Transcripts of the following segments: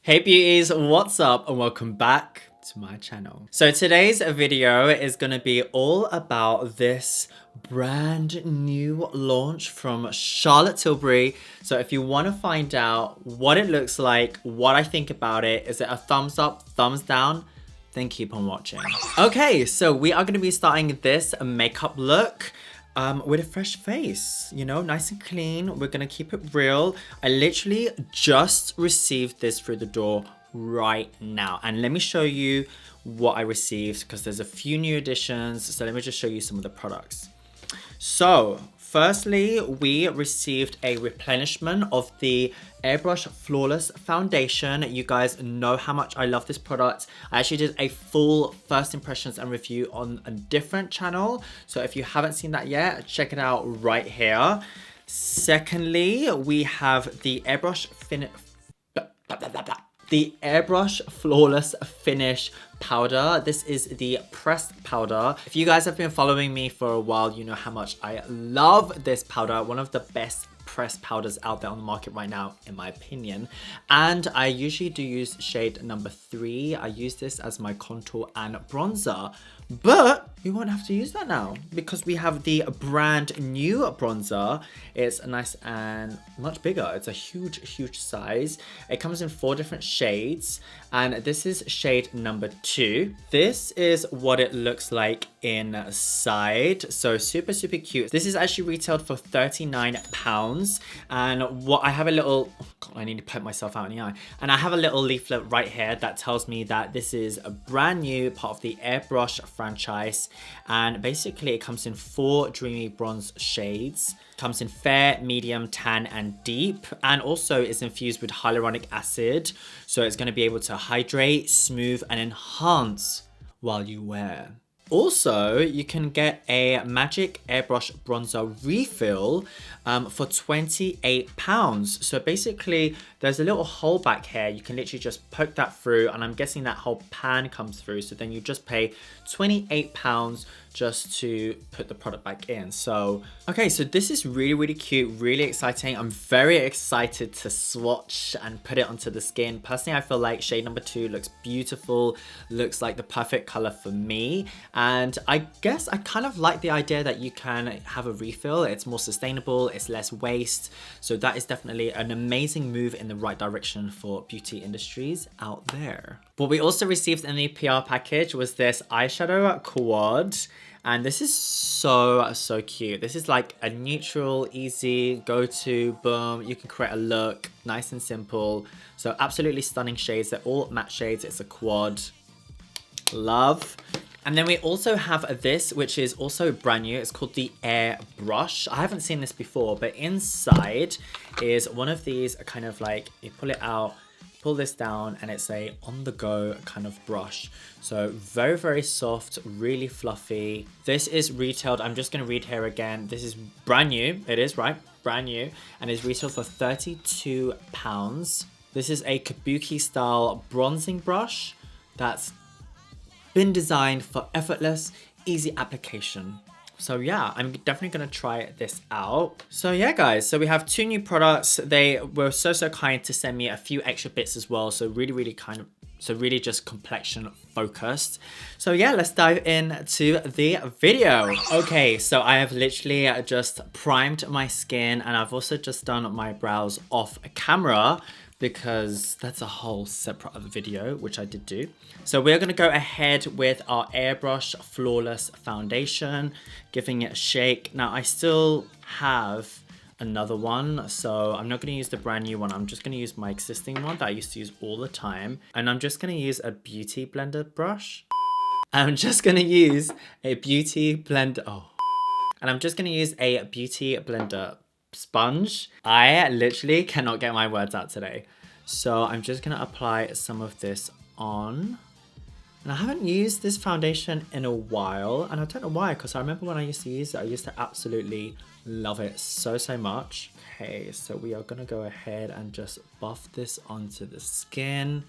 Hey beauties, what's up and welcome back to my channel. So today's video is going to be all about this brand new launch from Charlotte Tilbury. So if you want to find out what it looks like, what I think about it, is it a thumbs up, thumbs down, then keep on watching. Okay, so we are going to be starting this makeup look with a fresh face, you know, nice and clean. We're gonna keep it real. I literally just received this through the door right now. And let me show you what I received because there's a few new additions. So let me just show you some of the products. So firstly, we received a replenishment of the Airbrush Flawless Foundation. You guys know how much I love this product. I actually did a full first impressions and review on a different channel. So if you haven't seen that yet, check it out right here. Secondly, we have the Airbrush Finish. The Airbrush Flawless Finish powder. This is the pressed powder. If you guys have been following me for a while, you know how much I love this powder. One of the best pressed powders out there on the market right now, in my opinion. And I usually do use shade number 3. I use this as my contour and bronzer. But we won't have to use that now because we have the brand new bronzer. It's nice and much bigger. It's a huge size. It comes in 4 different shades and this is shade number 2. This is what it looks like inside. So super cute. This is actually retailed for £39 and what I have a little, oh God, I need to poke myself out in the eye. And I have a little leaflet right here that tells me that this is a brand new part of the Airbrush franchise, and basically it comes in 4 dreamy bronze shades. It comes in fair, medium, tan and deep, and also is infused with hyaluronic acid, so it's going to be able to hydrate, smooth and enhance while you wear. Also, you can get a Magic Airbrush Bronzer refill for £28. So basically, there's a little hole back here. You can literally just poke that through, and I'm guessing that whole pan comes through. So then you just pay £28 just to put the product back in. So, okay, so this is really cute, really exciting. I'm very excited to swatch and put it onto the skin. Personally, I feel like shade number 2 looks beautiful, looks like the perfect color for me. And I guess I kind of like the idea that you can have a refill. It's more sustainable, it's less waste. So that is definitely an amazing move in the right direction for beauty industries out there. What we also received in the PR package was this Eyeshadow Quad. And this is so cute. This is like a neutral, easy, go-to, boom. You can create a look, nice and simple. So absolutely stunning shades. They're all matte shades. It's a quad. Love. And then we also have this, which is also brand new. It's called the Airbrush. I haven't seen this before, but inside is one of these kind of like, you pull it out, pull this down, and it's a on-the-go kind of brush. So very soft, really fluffy. This is retailed, I'm just going to read here again. This is brand new. It is, right? Brand new. And is retailed for £32. This is a kabuki style bronzing brush that's been designed for effortless, easy application. So yeah, I'm definitely gonna try this out. So yeah, guys, so we have 2 new products. They were so kind to send me a few extra bits as well. So really just complexion focused. So yeah, let's dive into the video. Okay, so I have literally just primed my skin and I've also just done my brows off camera because that's a whole separate other video, which I did do. So we're gonna go ahead with our Airbrush Flawless Foundation, giving it a shake. Now I still have another one, so I'm not gonna use the brand new one. I'm just gonna use my existing one that I used to use all the time. And I'm just gonna use a beauty blender brush. I'm just gonna use a beauty blender, and I'm just gonna use a beauty blender sponge. I literally cannot get my words out today. So I'm just gonna apply some of this on. And I haven't used this foundation in a while, and I don't know why, because I remember when I used to use it, I used to absolutely love it so much. Okay, so we are gonna go ahead and just buff this onto the skin.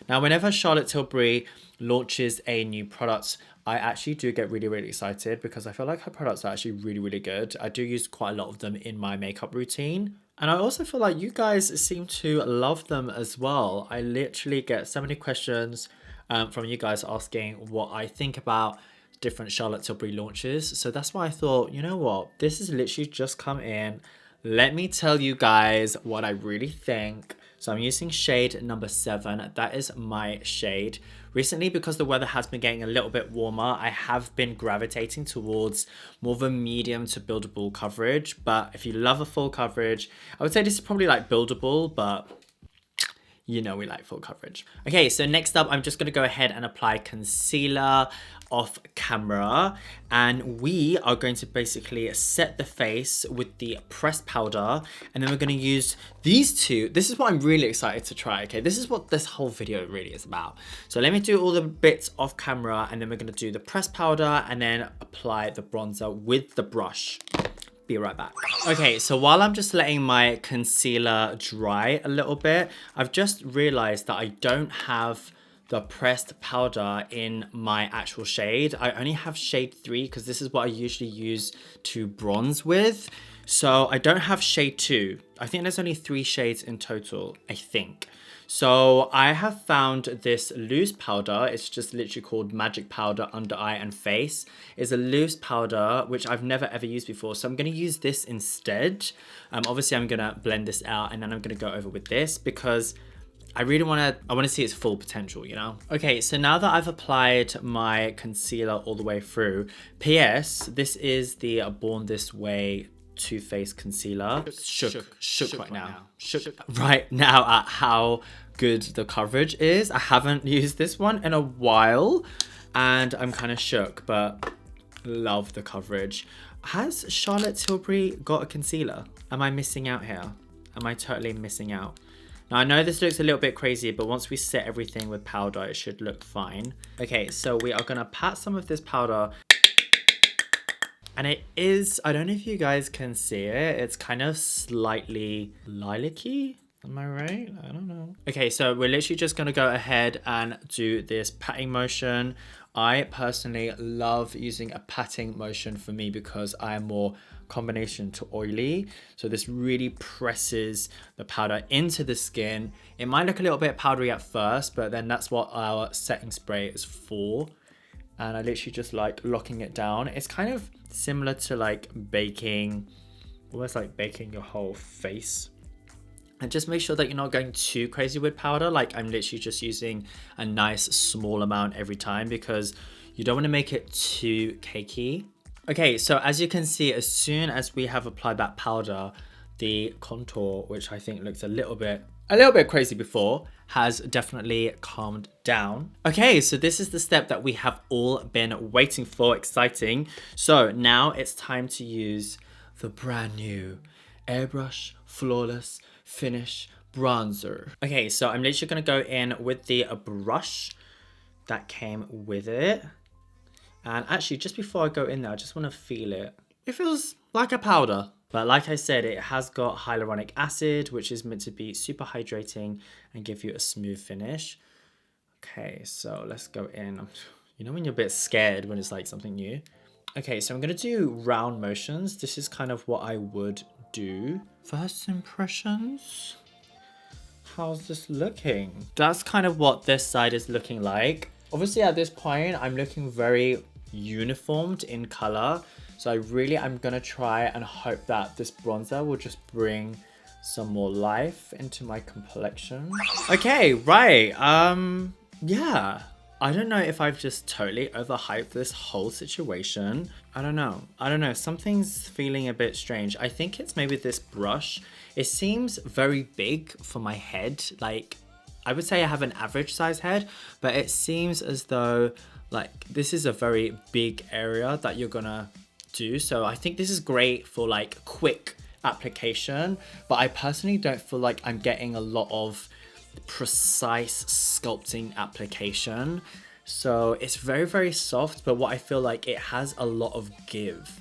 Now, whenever Charlotte Tilbury launches a new product, I actually do get really excited because I feel like her products are actually really good. I do use quite a lot of them in my makeup routine. And I also feel like you guys seem to love them as well. I literally get so many questions from you guys asking what I think about different Charlotte Tilbury launches. So that's why I thought, you know what, this has literally just come in. Let me tell you guys what I really think. So I'm using shade number 7. That is my shade. Recently, because the weather has been getting a little bit warmer, I have been gravitating towards more of a medium to buildable coverage. But if you love a full coverage, I would say this is probably like buildable, but you know we like full coverage. Okay, so next up, I'm just gonna go ahead and apply concealer off camera. And we are going to basically set the face with the pressed powder. And then we're gonna use these two. This is what I'm really excited to try, okay? This is what this whole video really is about. So let me do all the bits off camera, and then we're gonna do the pressed powder and then apply the bronzer with the brush. Be right back. Okay, so while I'm just letting my concealer dry a little bit, I've just realized that I don't have the pressed powder in my actual shade. I only have shade 3 because this is what I usually use to bronze with. So I don't have shade 2. I think there's only 3 shades in total, I think. So I have found this loose powder. It's just literally called Magic Powder Under Eye and Face. It's a loose powder, which I've never ever used before. So I'm going to use this instead. Obviously, I'm going to blend this out, and then I'm going to go over with this because I really want to see its full potential, you know? Okay, so now that I've applied my concealer all the way through, P.S. this is the Born This Way Toofaced concealer. Shook right now at how good the coverage is. I haven't used this one in a while and I'm kind of shook, but love the coverage. Has Charlotte Tilbury got a concealer? Am I missing out here? Am I totally missing out? Now I know this looks a little bit crazy, but once we set everything with powder, it should look fine. Okay, so we are gonna pat some of this powder. And it is, I don't know if you guys can see it, it's kind of slightly lilac-y. Am I right? I don't know. Okay, so we're literally just gonna go ahead and do this patting motion. I personally love using a patting motion for me because I am more combination to oily. So this really presses the powder into the skin. It might look a little bit powdery at first, but then that's what our setting spray is for. And I literally just like locking it down. It's kind of similar to like baking, almost like baking your whole face. And just make sure that you're not going too crazy with powder. Like I'm literally just using a nice small amount every time because you don't want to make it too cakey. Okay, so as you can see, as soon as we have applied that powder, the contour, which I think looks a little bit crazy before, has definitely calmed down. Okay, so this is the step that we have all been waiting for. Exciting. So now it's time to use the brand new Airbrush Flawless Finish Bronzer. Okay, so I'm literally gonna go in with the brush that came with it. And actually, just before I go in there, I just wanna feel it. It feels like a powder. But like I said, it has got hyaluronic acid, which is meant to be super hydrating and give you a smooth finish. Okay, so let's go in. You know when you're a bit scared when it's like something new? Okay, so I'm gonna do round motions. This is kind of what I would do. First impressions. How's this looking? That's kind of what this side is looking like. Obviously at this point, I'm looking very uniformed in color. So I'm gonna try and hope that this bronzer will just bring some more life into my complexion. Okay, right, yeah. I don't know if I've just totally overhyped this whole situation. I don't know, something's feeling a bit strange. I think it's maybe this brush. It seems very big for my head. Like, I would say I have an average size head, but it seems as though like this is a very big area that you're gonna do. So I think this is great for like quick application, but I personally don't feel like I'm getting a lot of precise sculpting application. So it's very, very soft, but what I feel like it has a lot of give,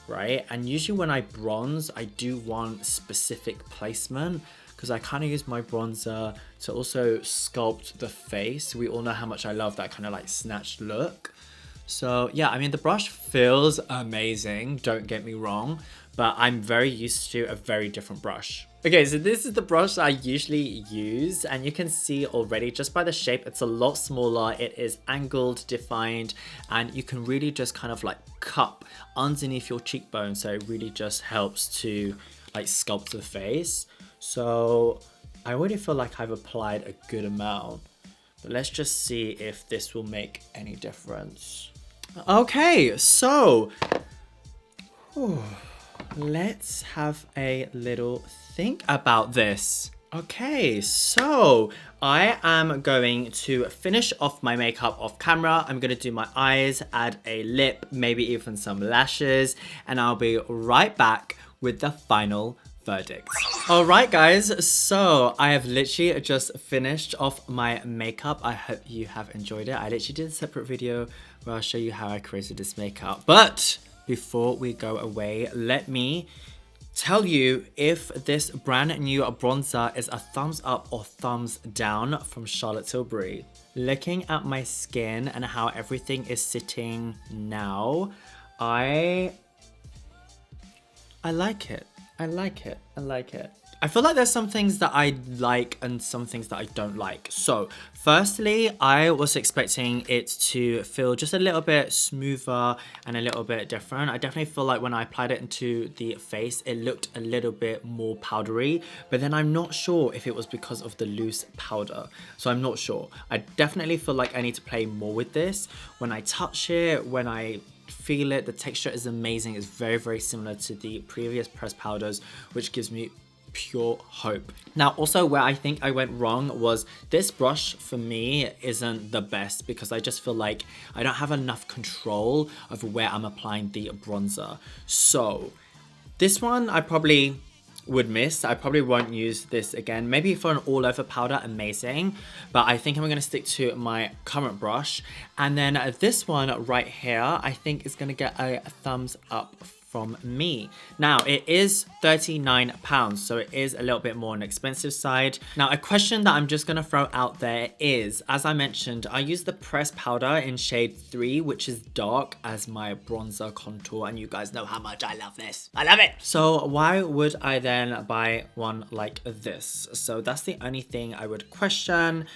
right? And usually when I bronze, I do want specific placement because I kind of use my bronzer to also sculpt the face. We all know how much I love that kind of like snatched look. So yeah, I mean, the brush feels amazing, don't get me wrong, but I'm very used to a very different brush. Okay, so this is the brush I usually use, and you can see already just by the shape, it's a lot smaller. It is angled, defined, and you can really just kind of like cup underneath your cheekbone. So it really just helps to like sculpt the face. So I already feel like I've applied a good amount, but let's just see if this will make any difference. Okay, so let's have a little think about this. Okay, so I am going to finish off my makeup off camera. I'm gonna do my eyes, add a lip, maybe even some lashes, and I'll be right back with the final verdict. All right, guys, so I have literally just finished off my makeup. I hope you have enjoyed it. I literally did a separate video where I'll show you how I created this makeup. But before we go away, let me tell you if this brand new bronzer is a thumbs up or thumbs down from Charlotte Tilbury. Looking at my skin and how everything is sitting now, I like it. I like it. I like it. I feel like there's some things that I like and some things that I don't like. So firstly, I was expecting it to feel just a little bit smoother and a little bit different. I definitely feel like when I applied it into the face, it looked a little bit more powdery, but then I'm not sure if it was because of the loose powder. So I'm not sure. I definitely feel like I need to play more with this. When I touch it, when I feel it, the texture is amazing. It's very, very similar to the previous pressed powders, which gives me pure hope. Now, also where I think I went wrong was this brush for me isn't the best because I just feel like I don't have enough control of where I'm applying the bronzer. So this one I probably would miss. I probably won't use this again. Maybe for an all over powder, amazing, but I think I'm going to stick to my current brush. And then this one right here, I think is going to get a thumbs up from me. Now it is £39, so it is a little bit more on the expensive side. Now a question that I'm just gonna throw out there is, as I mentioned, I use the pressed powder in shade 3, which is dark, as my bronzer contour, and you guys know how much I love this. I love it! So why would I then buy one like this? So that's the only thing I would question.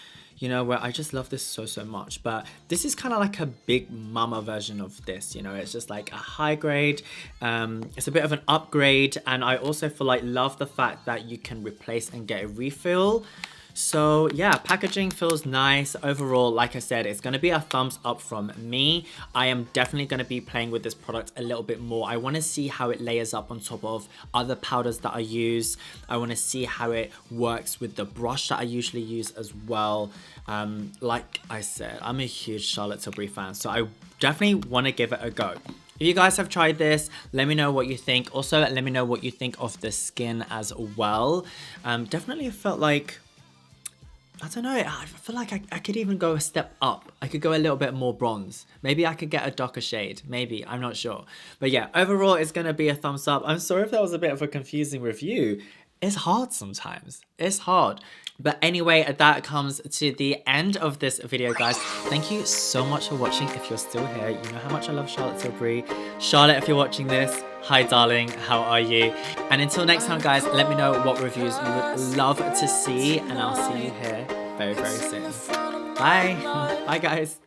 You know, where I just love this so much, but this is kind of like a big mama version of this, you know, it's just like a high grade, it's a bit of an upgrade, and I also feel like love the fact that you can replace and get a refill. So yeah, packaging feels nice. Overall, like I said, it's going to be a thumbs up from me. I am definitely going to be playing with this product a little bit more. I want to see how it layers up on top of other powders that I use. I want to see how it works with the brush that I usually use as well. Like I said, I'm a huge Charlotte Tilbury fan, so I definitely want to give it a go. If you guys have tried this, let me know what you think. Also, let me know what you think of the skin as well. Definitely felt like, I don't know, I feel like I could even go a step up. I could go a little bit more bronze. Maybe I could get a darker shade. Maybe, I'm not sure. But yeah, overall, it's going to be a thumbs up. I'm sorry if that was a bit of a confusing review. It's hard sometimes. It's hard. But anyway, that comes to the end of this video, guys. Thank you so much for watching. If you're still here, you know how much I love Charlotte Tilbury. Charlotte, if you're watching this, hi darling, how are you? And until next time, guys, let me know what reviews you would love to see, and I'll see you here very, very soon. Bye. Bye, guys.